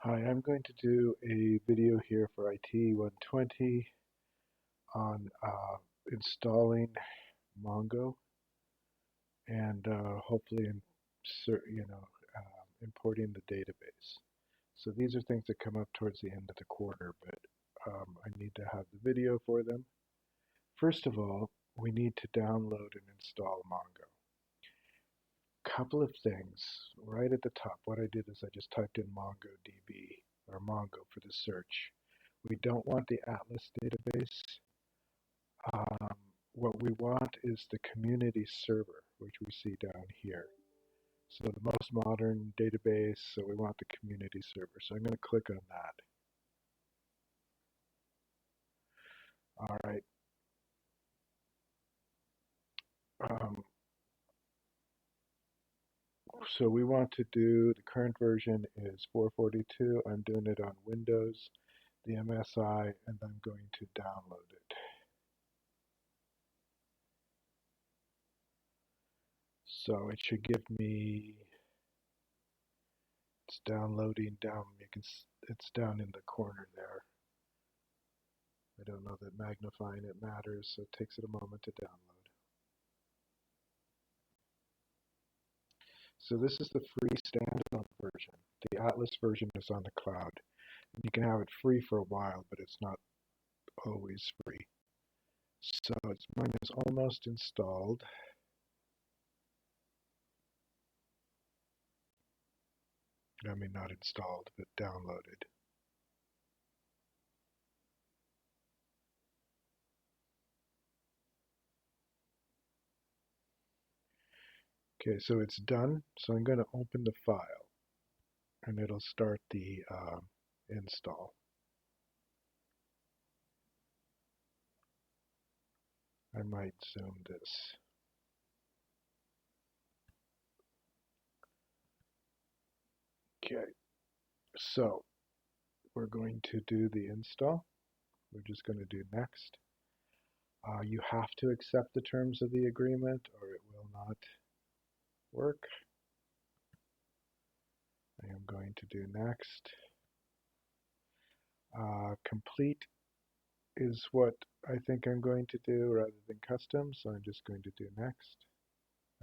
Hi, I'm going to do a video here for IT 120 on installing Mongo and hopefully importing the database. So these are things that come up towards the end of the quarter, but I need to have the video for them. First of all, we need to download and install Mongo. Couple of things right at the top. What I did is I just typed in MongoDB or Mongo for the search. We don't want the Atlas database. Um, what we want is the community server, which we see down here. So the most modern database, so we want the community server. So I'm going to click on that. All right. Um, so we want to do, the current version is 442. I'm doing it on Windows, the MSI, and I'm going to download it. So it should give me, it's downloading down, it's down in the corner there. I don't know that magnifying it matters, so it takes it a moment to download. So this is the free standalone version. The Atlas version is on the cloud. You can have it free for a while, but it's not always free. So mine is almost installed. I mean, not installed, but downloaded. Okay, so it's done. So I'm going to open the file, and it'll start the install. I might zoom this. Okay, so we're going to do the install. We're just going to do next. You have to accept the terms of the agreement or it will not work. I am going to do next. Complete is what I think I'm going to do rather than custom, so I'm just going to do next.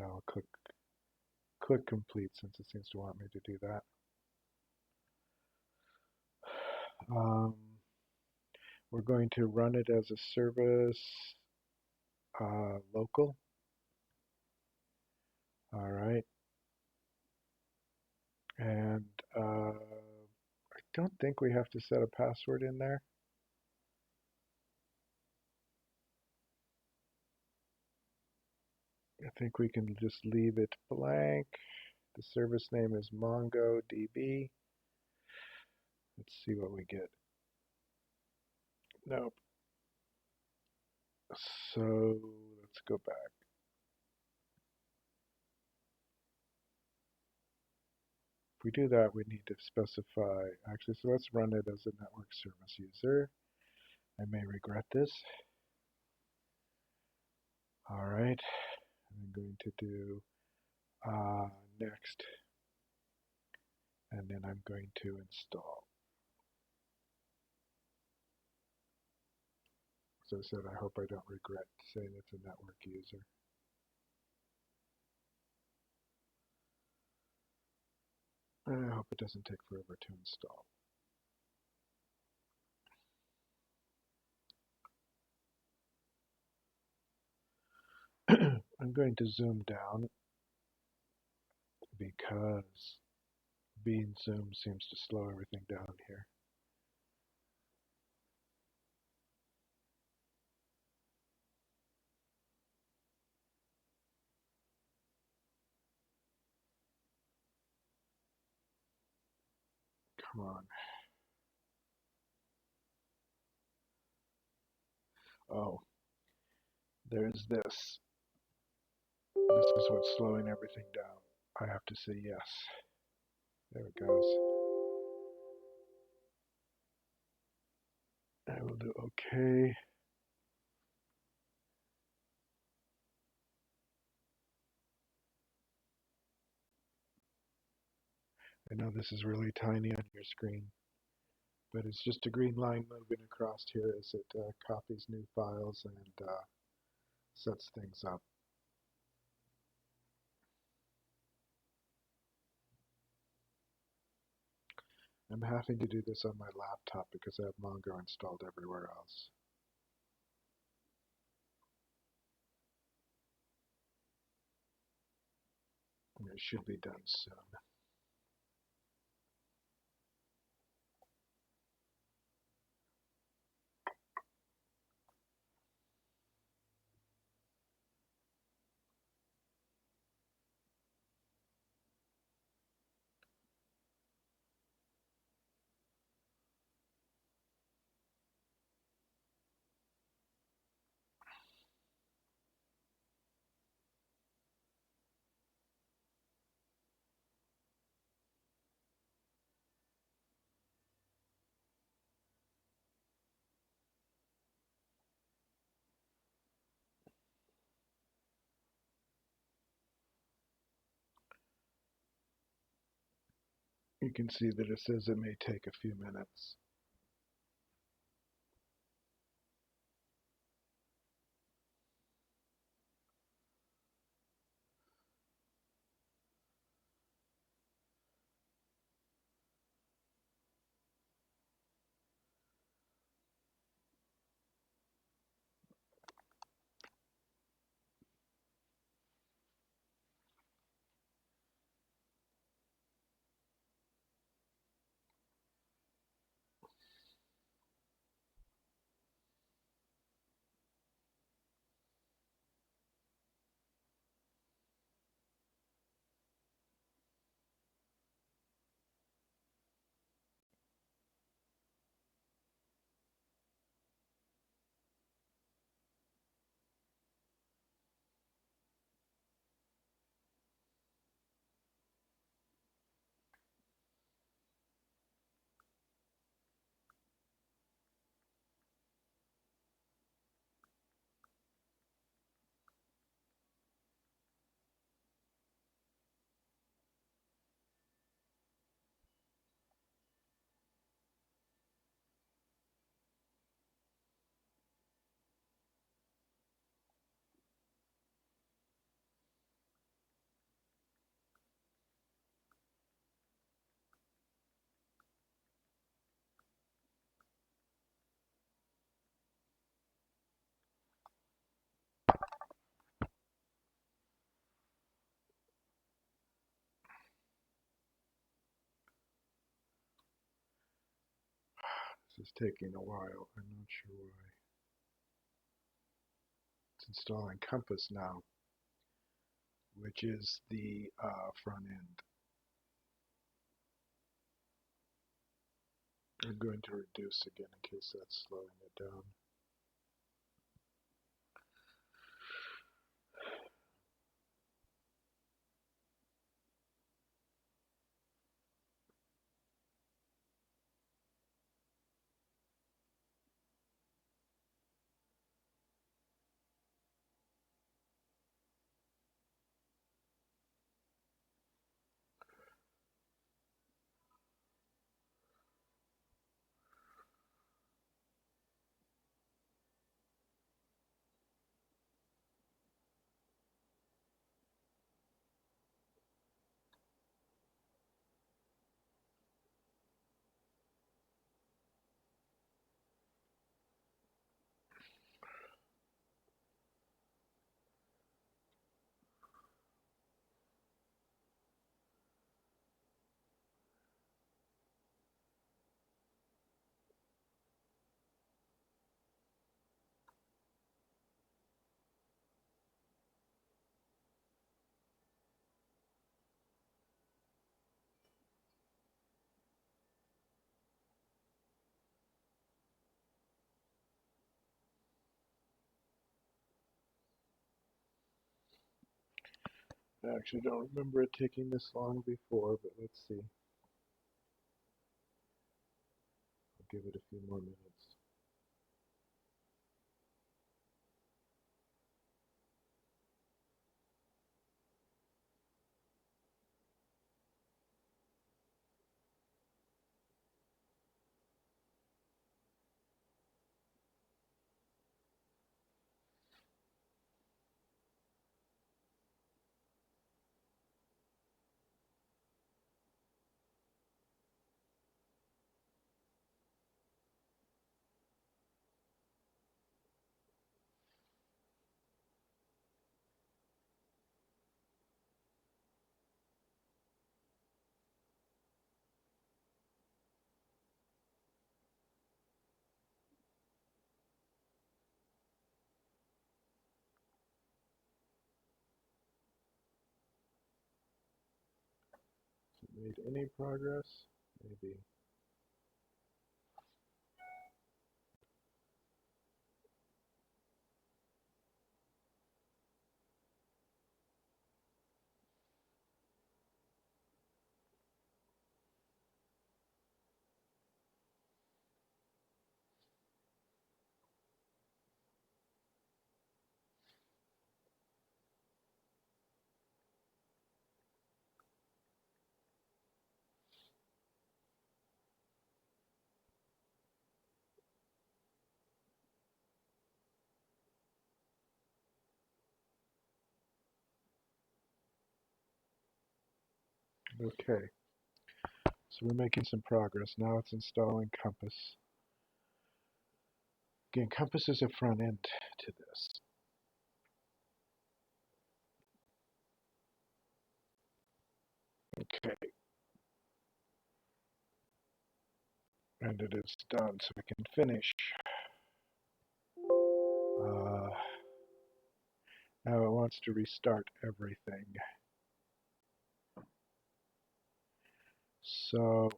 I'll click complete since it seems to want me to do that. We're going to run it as a service local. All right. And I don't think we have to set a password in there. I think we can just leave it blank. The service name is MongoDB. Let's see what we get. Nope. So let's go back. If we do that, we need to specify, actually, so let's run it as a network service user. I may regret this. All right, I'm going to do next, and then I'm going to install. As I said, I hope I don't regret saying it's a network user. And I hope it doesn't take forever to install. I'm going to zoom down because being zoomed seems to slow everything down here. Come on. Oh, there's this. This is what's slowing everything down. I have to say yes. There it goes. I will do OK. I know this is really tiny on your screen, but it's just a green line moving across here as it copies new files and sets things up. I'm having to do this on my laptop because I have Mongo installed everywhere else. And it should be done soon. You can see that it says it may take a few minutes. This is taking a while. I'm not sure why. It's installing Compass now, which is the front end. I'm going to reduce again in case that's slowing it down. I actually don't remember it taking this long before, but let's see. I'll give it a few more minutes. made any progress? Maybe. Okay, so we're making some progress. Now it's installing Compass. Again, Compass is a front end to this. Okay, and it is done, so we can finish. Uh, Now it wants to restart everything. So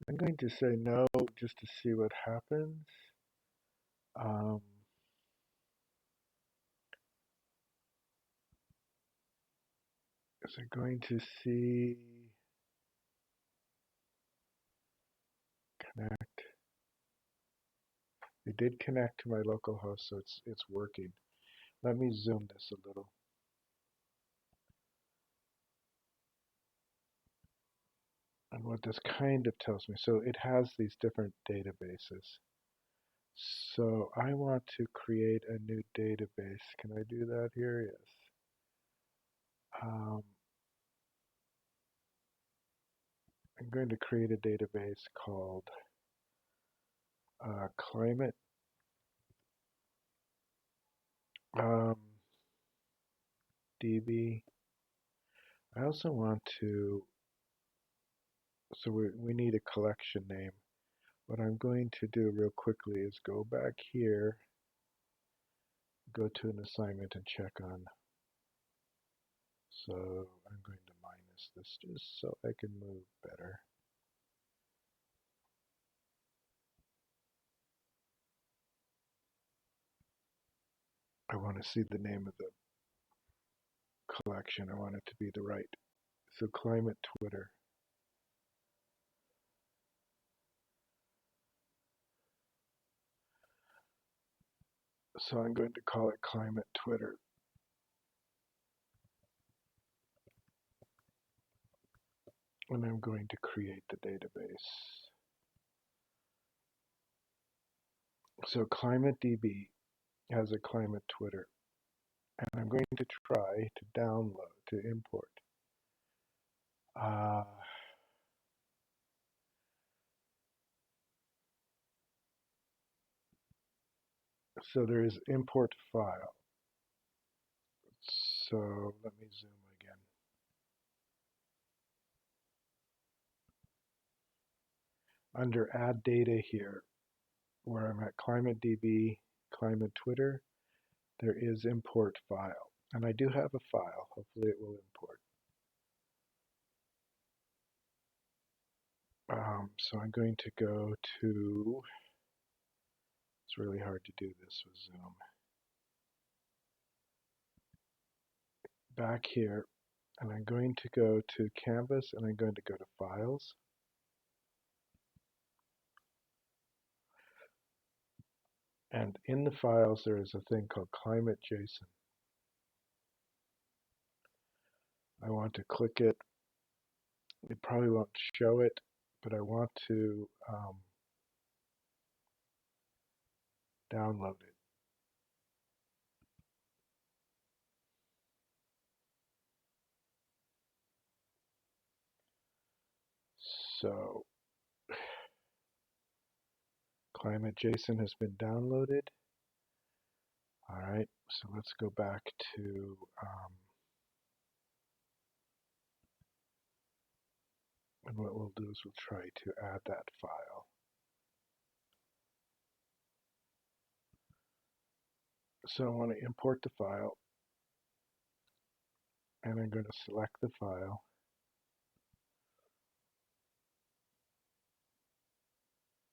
I'm going to say no just to see what happens. Um, is it going to see connect? It did connect to my local host, so it's working. Let me zoom this a little. And what this kind of tells me, so it has these different databases. So I want to create a new database. Can I do that here? Yes. I'm going to create a database called climate. DB. I also want to, so we need a collection name. What I'm going to do real quickly is go back here, go to an assignment and check on. So I'm going to minus this just so I can move better. I want to see the name of the collection. I want it to be the right. So climate Twitter. So I'm going to call it climate Twitter. And I'm going to create the database. So ClimateDB has a climate Twitter. And I'm going to try to download, to import. So there is import file. So let me zoom again. Under add data here, where I'm at ClimateDB, Climate Twitter, there is import file. And I do have a file. Hopefully it will import. So I'm going to go to, it's really hard to do this with Zoom. Back here, and I'm going to go to Canvas, and I'm going to go to Files. And in the files, there is a thing called climate.json. I want to click it. It probably won't show it, but I want to download it. So climate.json has been downloaded. All right, so let's go back to And what we'll do is we'll try to add that file. So I want to import the file, and I'm going to select the file.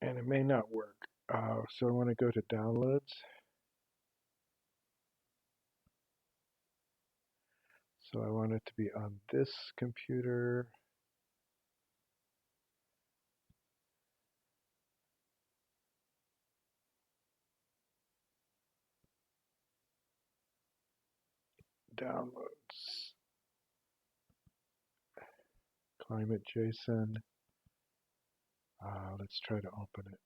And it may not work. So I want to go to Downloads. So I want it to be on this computer. Downloads. Climate JSON. Let's try to open it.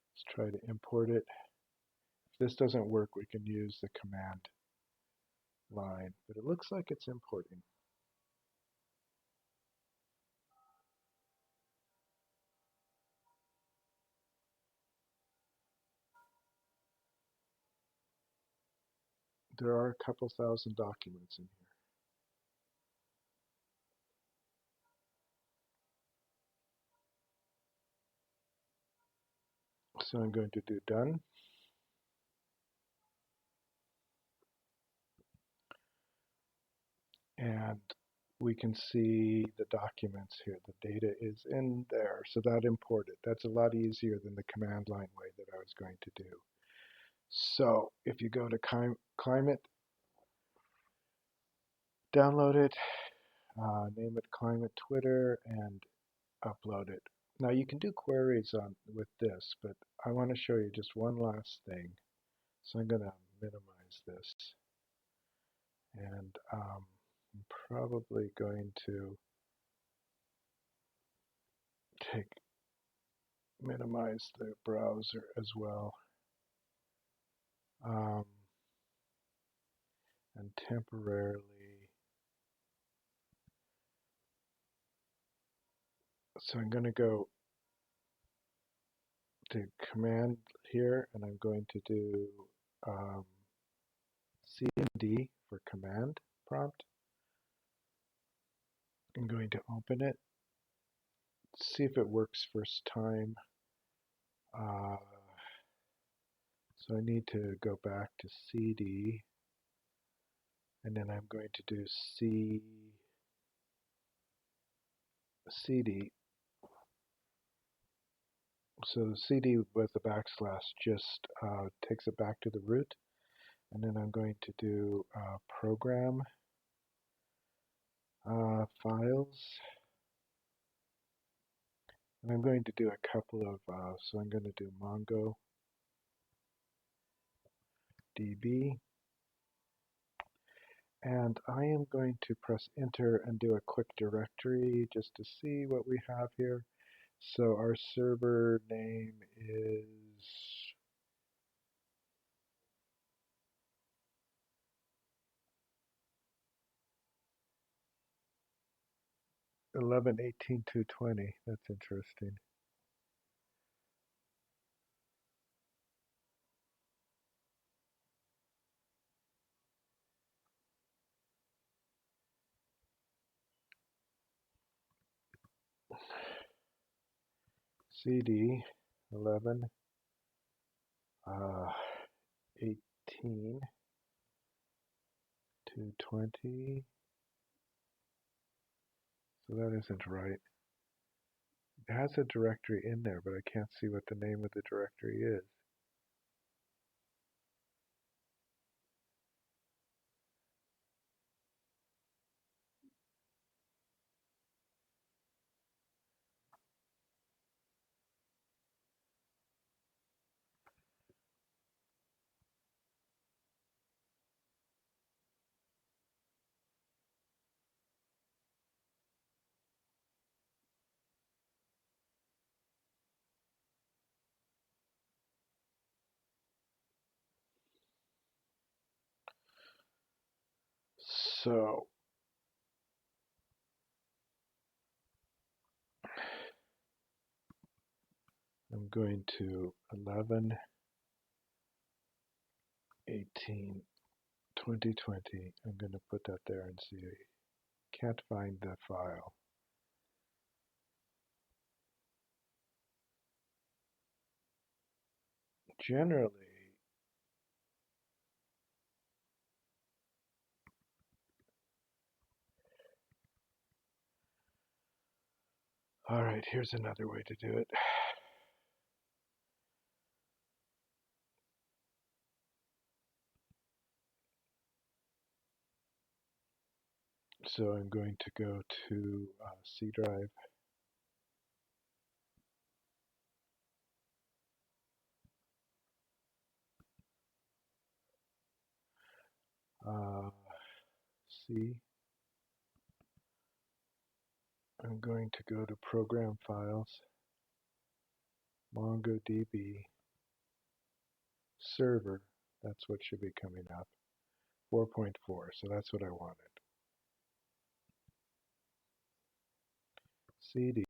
Let's try to import it. If this doesn't work, we can use the command line, but it looks like it's importing. There are a couple thousand documents in here. So I'm going to do done. And we can see the documents here. The data is in there, so that imported. That's a lot easier than the command line way that I was going to do. So if you go to climate, download it, name it climate Twitter, and upload it. Now you can do queries with this, but I want to show you just one last thing. So I'm going to minimize this, and I'm probably going to minimize the browser as well, and temporarily. So I'm going to go to command here, and I'm going to do CMD for command prompt. I'm going to open it, see if it works first time. So I need to go back to CD, and then I'm going to do CD. So CD with the backslash just takes it back to the root. And then I'm going to do program files. And I'm going to do a couple of, so I'm going to do MongoDB. And I am going to press enter and do a quick directory just to see what we have here. So our server name is 11.18.220. That's interesting. CD 11 18 to 20. So that isn't right. It has a directory in there, but I can't see what the name of the directory is. So I'm going to 11, 18, 2020. I'm going to put that there and see. Can't find the file. Generally, all right, here's another way to do it. So I'm going to go to C drive. C. I'm going to go to Program Files, MongoDB, Server. That's what should be coming up. 4.4, so that's what I wanted. CD,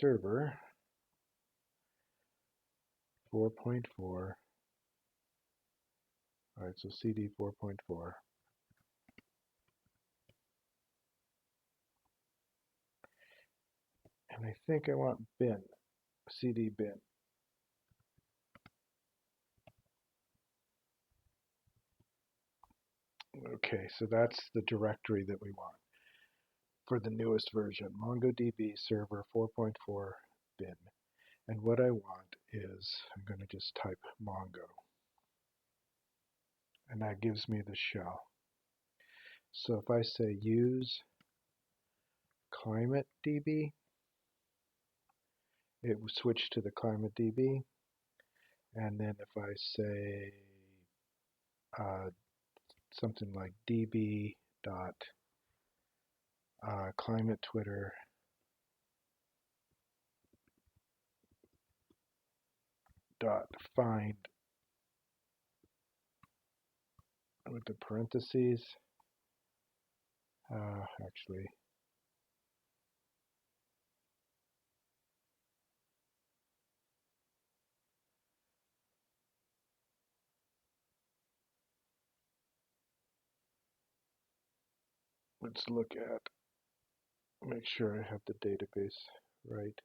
Server, 4.4. All right, so CD 4.4. And I think I want bin, CD bin. Okay, so that's the directory that we want for the newest version, MongoDB server 4.4 bin. And what I want is, I'm going to just type Mongo. And that gives me the shell. So if I say use ClimateDB, it will switch to the ClimateDB. And then if I say something like db dot climate Twitter dot find with the parentheses, actually, let's look at, make sure I have the database right.